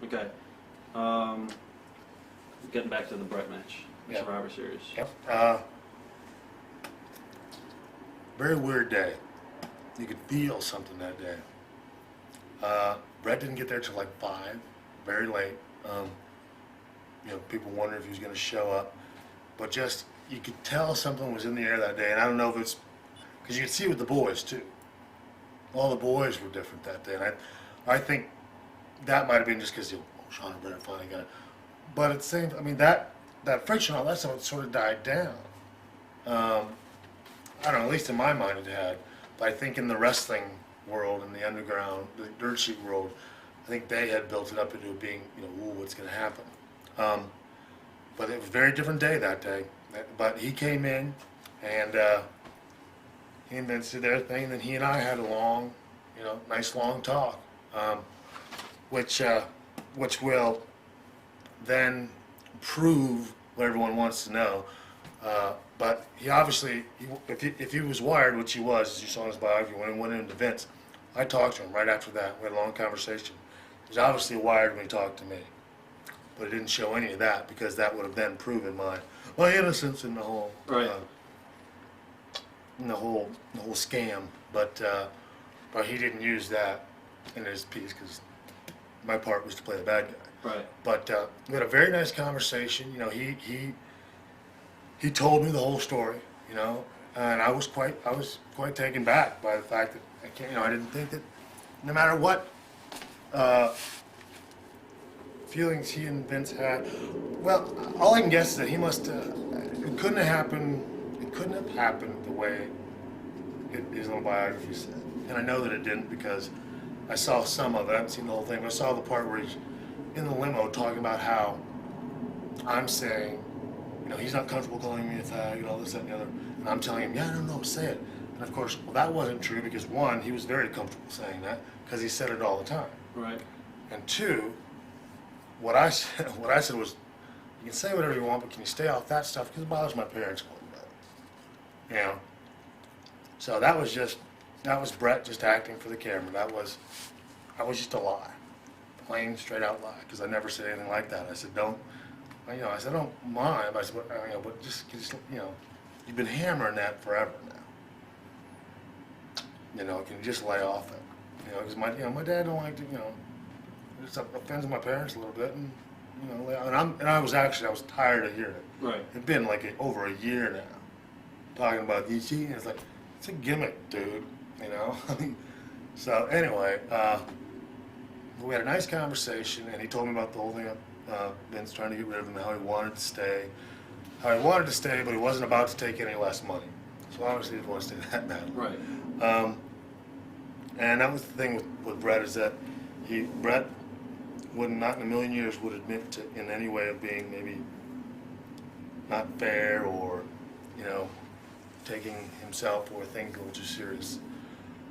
Okay. Getting back to the Brett match, the Survivor Series. Yep. Very weird day. You could feel something that day. Brett didn't get there till like 5, very late. People wondered if he was going to show up, but just you could tell something was in the air that day, and I don't know if it's because you could see it with the boys too. All the boys were different that day, and I think that might have been just because Shawn and Brett finally got it. But at the same, that friction, all that stuff, sort of died down. I don't know, at least in my mind it had. But I think in the wrestling world, in the underground, the dirt sheet world, I think they had built it up into being, ooh, what's going to happen. But it was a very different day that day. But he came in, and he and Vince did their thing, and then he and I had a long, nice long talk, which will then prove what everyone wants to know. But he obviously, if he was wired, which he was, as you saw in his biography, when he went into Vince, I talked to him right after that. We had a long conversation. He was obviously wired when he talked to me. But it didn't show any of that because that would have then proven my innocence in the whole in the whole scam. But he didn't use that in his piece because my part was to play the bad guy. Right. But we had a very nice conversation. He told me the whole story. And I was quite taken back by the fact that I didn't think that no matter what feelings he and Vince had, well, all I can guess is that he must it couldn't have happened the way his little biography said. And I know that it didn't because I saw some of it. I haven't seen the whole thing, but I saw the part where he's in the limo talking about how I'm saying, he's not comfortable calling me a fag and all this, that, and the other. And I'm telling him, yeah, no, say it. And of course, well, that wasn't true because one, he was very comfortable saying that because he said it all the time. Right. And two, what I said was, you can say whatever you want, but can you stay off that stuff because it bothers my parents a little bit. So that was Brett just acting for the camera. That was just a lie, plain straight out lie. Because I never said anything like that. I said don't mind. But I said, but just you've been hammering that forever now. Can you just lay off it? Because my dad don't like to, it just offends my parents a little bit, and I was tired of hearing it. Right. It'd been like over a year now, talking about these cheating. It's like it's a gimmick, dude. So anyway, we had a nice conversation, and he told me about the whole thing of Vince trying to get rid of him, how he wanted to stay, but he wasn't about to take any less money. So obviously he didn't want to stay that bad. Right. And that was the thing with Brett, is that Brett would not in a million years would admit to in any way of being maybe not fair or taking himself or things a little too serious.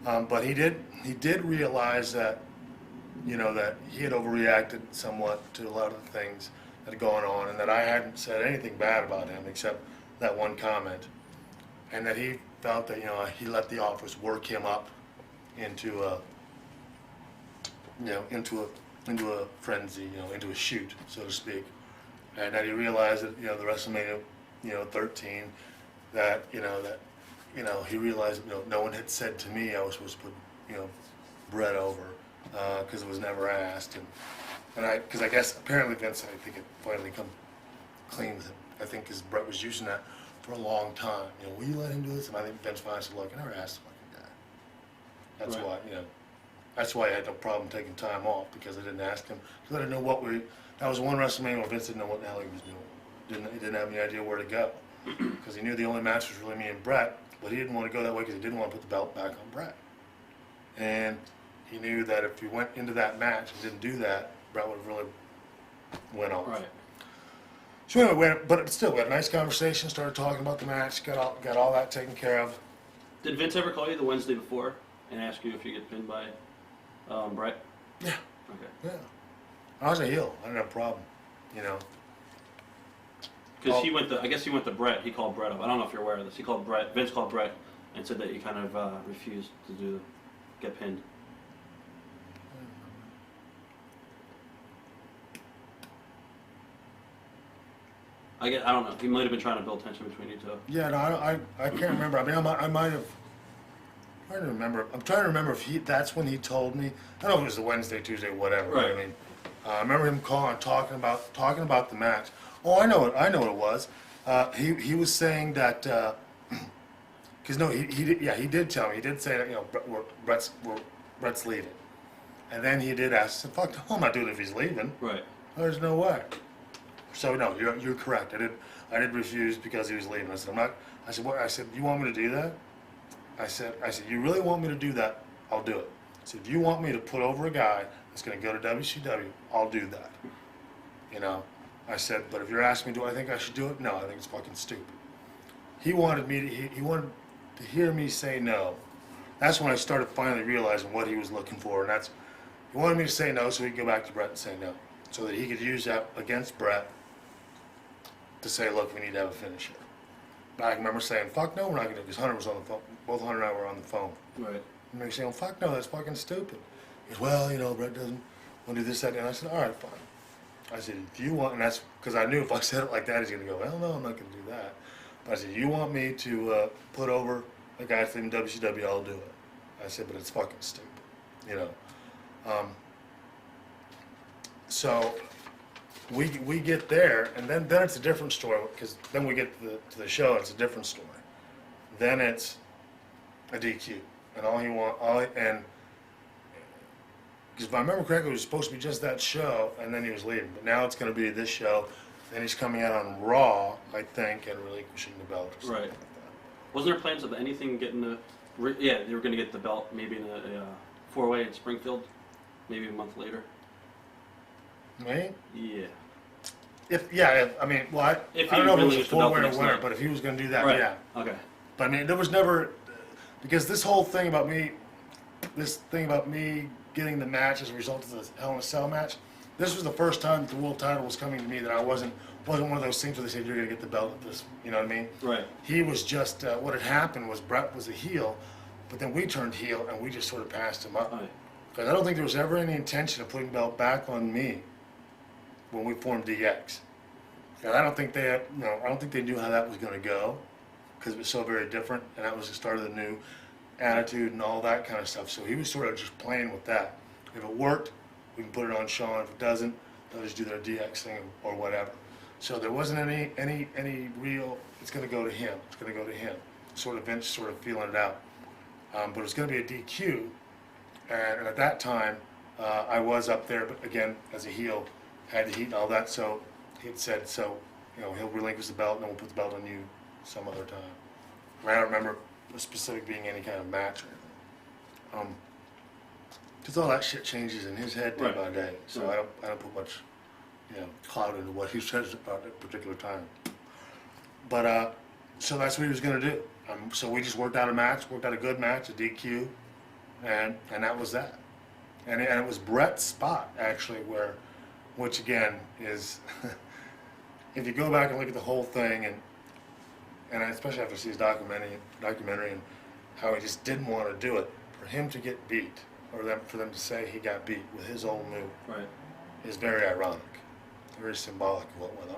But he did realize that that he had overreacted somewhat to a lot of the things that had gone on, and that I hadn't said anything bad about him except that one comment, and that he felt that he let the office work him up into a frenzy, into a shoot, so to speak, and that he realized that the WrestleMania 13, that he realized no one had said to me I was supposed to put Brett over because it was never asked, and I guess apparently Vince, I think it finally come clean with it. I think because Brett was using that for a long time. Will you let him do this? And I think Vince finally said, look, I never asked him like a guy. That's right. why that's why I had no problem taking time off, because I didn't ask him. Because I didn't know that was one WrestleMania where Vince didn't know what the hell he was doing. He didn't have any idea where to go. Because he knew the only match was really me and Brett, but he didn't want to go that way because he didn't want to put the belt back on Brett. And he knew that if he went into that match and didn't do that, Brett would have really went off. Right. So anyway, but still, we had a nice conversation, started talking about the match, got all that taken care of. Did Vince ever call you the Wednesday before and ask you if you get pinned by Brett? Yeah. Okay. Yeah. I was a heel. I didn't have a problem, Because I guess he went to Brett. He called Brett up. I don't know if you're aware of this. Vince called Brett and said that you kind of refused to get pinned. I don't know. He might have been trying to build tension between you two. Yeah, no, I can't remember. I mean, I might have. I don't remember. I'm trying to remember if that's when he told me. I don't know if it was the Wednesday, Tuesday, whatever. Right. I mean, I remember him calling, talking about the match. Oh, I know what it was. He was saying that because no, he did tell me. He did say that Brett's leaving, and then he did ask. I said, "Fuck, no, I'm not doing it if he's leaving. Right. There's no way." So no, you're correct. I did refuse because he was leaving. I said, "I'm not." I said, "What?" I said, "You want me to do that?" I said, "You really want me to do that? I'll do it." I said, "If you want me to put over a guy that's going to go to WCW, I'll do that." You know, I said, "But if you're asking me, do I think I should do it? No, I think it's fucking stupid." He wanted me to. He wanted to hear me say no. That's when I started finally realizing what he was looking for, and that's he wanted me to say no so he could go back to Brett and say no, so that he could use that against Brett to say, "Look, we need to have a finisher." But I remember saying, "Fuck no, we're not going to," because Hunter was on the phone. Both Hunter and I were on the phone. Right. And they were saying, "Fuck no, that's fucking stupid." He goes, "Well, Brett doesn't want to do this, that," and I said, "All right, fine." I said, "If you want," and that's because I knew if I said it like that, he's going to go, "Hell no, I'm not going to do that." But I said, "You want me to put over a guy from WCW, I'll do it." I said, "But it's fucking stupid," So we get there, and then it's a different story because then we get to the show, and it's a different story. Then it's a DQ, and because if I remember correctly, it was supposed to be just that show, and then he was leaving. But now it's going to be this show. Then he's coming out on Raw, I think, and relinquishing the belt or something Right. like that. Wasn't there plans of anything getting the? Yeah, they were going to get the belt maybe in a four-way in Springfield, maybe a month later. Me? Yeah. If I mean, well, I If don't he know if it was a relinquished the belt four-way the or next winner, night. but if he was going to do that, Right. yeah. Okay. But I mean, there was never, because this whole thing about me, getting the match as a result of the Hell in a Cell match, this was the first time that the world title was coming to me that I wasn't one of those things where they said, "You're going to get the belt at this," you know what I mean? Right. He was just, what had happened was Brett was a heel, but then we turned heel and we just sort of passed him up. Right. Because I don't think there was ever any intention of putting the belt back on me when we formed DX. And I don't think they knew how that was going to go because it was so very different, and that was the start of the new attitude and all that kind of stuff. So he was sort of just playing with that. If it worked, we can put it on Shawn. If it doesn't, they'll just do their DX thing or whatever. So there wasn't any real. It's going to go to him. It's going to go to him. Sort of Vince sort of feeling it out. But it was going to be a DQ, and at that time, I was up there, but again, as a heel, had the heat and all that. So he had said, he'll relinquish the belt, and then we'll put the belt on you some other time. I don't remember the specific being any kind of match or anything. Because all that shit changes in his head day Right. by day. So Right. I don't put much, clout into what he says about that particular time. But so that's what he was going to do. So we just worked out a good match, a DQ, and that was that. And it was Brett's spot actually, which again is, if you go back and look at the whole thing, and especially after I see his documentary and how he just didn't want to do it, for him to get beat, or for them to say he got beat with his own move, Right. is very ironic, very symbolic of what went on.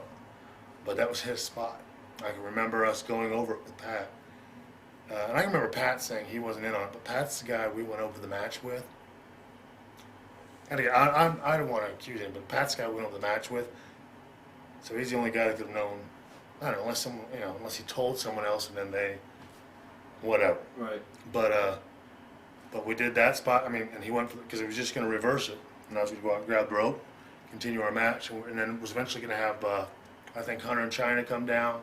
But that was his spot. I can remember us going over it with Pat. And I can remember Pat saying he wasn't in on it, but Pat's the guy we went over the match with. And again, I don't want to accuse him, but Pat's the guy we went over the match with. So he's the only guy that could have known. I don't know, unless he told someone else and then they, whatever. Right. But we did that spot. I mean, and he went because he was just going to reverse it, and I was going to go out and grab the rope, continue our match, and then was eventually going to have, I think, Hunter and China come down.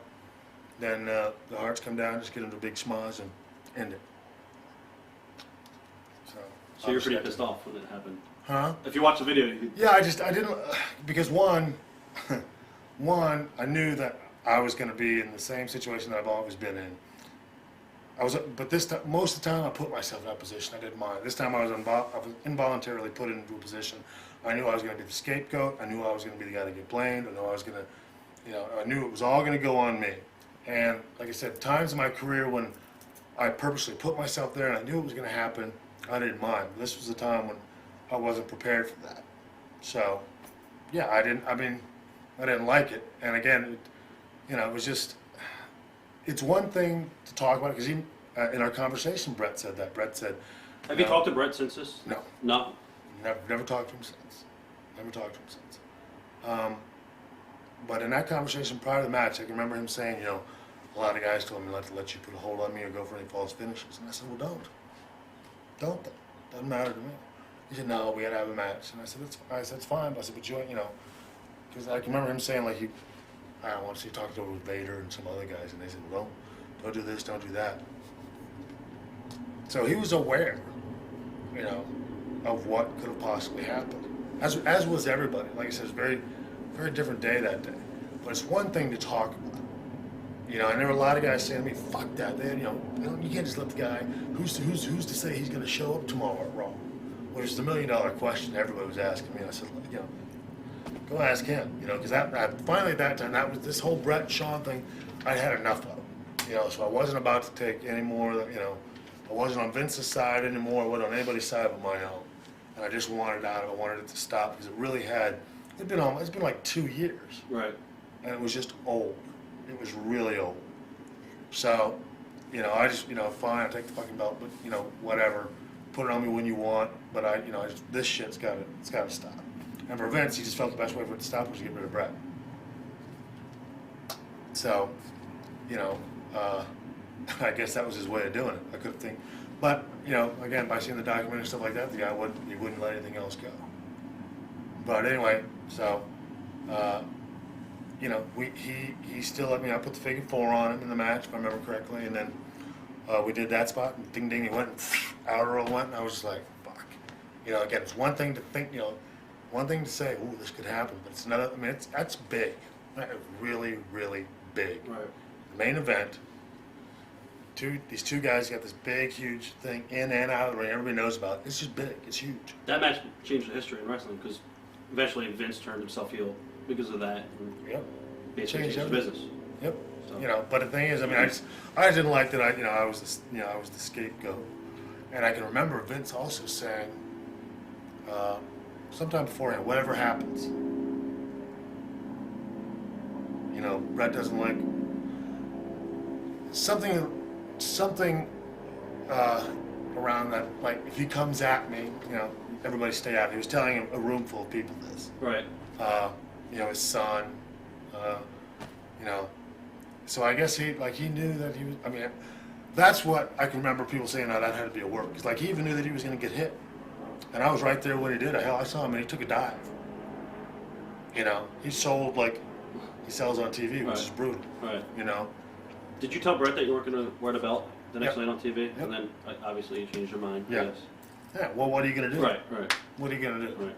Then the Hearts come down, just get into a big schmoz and end it. So you're pretty pissed off when it happened. Huh? If you watch the video, you, Yeah, I didn't, because one, I knew that I was going to be in the same situation that I've always been in. But this time, most of the time, I put myself in that position. I didn't mind. This time, I was involuntarily put into a position. I knew I was going to be the scapegoat. I knew I was going to be the guy to get blamed. I knew I was going to, I knew it was all going to go on me. And like I said, times in my career when I purposely put myself there and I knew it was going to happen, I didn't mind. But this was a time when I wasn't prepared for that. So, yeah, I didn't like it. And again, you know, it was just, it's one thing to talk about, because in our conversation, Brett said that. Brett said, Have you talked to Brett since this? No. No? Never talked to him since. Never talked to him since. But in that conversation prior to the match, I can remember him saying, you know, a lot of guys told me not to let you put a hold on me or go for any false finishes. And I said, well, don't. Doesn't matter to me. He said, no, we had to have a match. And I said, it's fine. But I said, but you know, because I can remember him saying, like, I don't want to see you talking over with Vader and some other guys. And they said, well, don't do this, don't do that. So he was aware, you know, of what could have possibly happened. As was everybody. Like I said, it's a very, very different day that day. But it's one thing to talk about. You know, and there were a lot of guys saying to me, fuck that. They, you know, you can't just let the guy, who's to say he's going to show up tomorrow at Raw? Which is the $1 million question everybody was asking me. And I said, you know, go ask him. You know, because finally at that time, that was this whole Brett and Shawn thing, I had enough of. You know, so I wasn't about to take any more, you know, I wasn't on Vince's side anymore. I wasn't on anybody's side but my own. And I just wanted out of it. I wanted it to stop because it really had, it's been like 2 years. Right. And it was just old. It was really old. So, you know, I just, you know, fine, I'll take the fucking belt, but, you know, whatever. Put it on me when you want, but this shit's got to stop. And for Vince, he just felt the best way for it to stop was to get rid of Brett. So, you know, I guess that was his way of doing it. I couldn't think. But, you know, again, by seeing the documentary and stuff like that, the guy wouldn't let anything else go. But anyway, so, you know, he still let me, I put the figure 4 on him in the match, if I remember correctly, and then we did that spot, and ding ding, he went, and outer roll went, and I was just like, fuck. You know, again, it's one thing to think, you know, one thing to say, ooh, this could happen, but it's another, I mean, that's big. That is really, really big. Right. The main event, these two guys got this big, huge thing in and out of the ring, everybody knows about it. It's just big, it's huge. That match changed the history in wrestling because eventually Vince turned himself heel because of that. Yep. Basically changed his everything. business. Yep. So. You know, but the thing is, I mean, I just didn't like that. I was the scapegoat, and I can remember Vince also saying, sometime beforehand, whatever happens, you know, Brett doesn't like something around that. Like, if he comes at me, you know, everybody stay out. He was telling a room full of people this. Right. You know, his son. You know. So I guess he knew that he was, I mean, that's what I can remember people saying, that had to be a work. Because, like, he even knew that he was going to get hit. And I was right there when he did it. Hell, I saw him and he took a dive. You know, he sold like he sells on TV, which Right. is brutal. Right. You know. Did you tell Brett that you weren't going to wear the belt the next Yep. night on TV? Yep. And then obviously you changed your mind. Yeah. Yes. Yeah, well, what are you going to do? Right, right. What are you going to do? Right.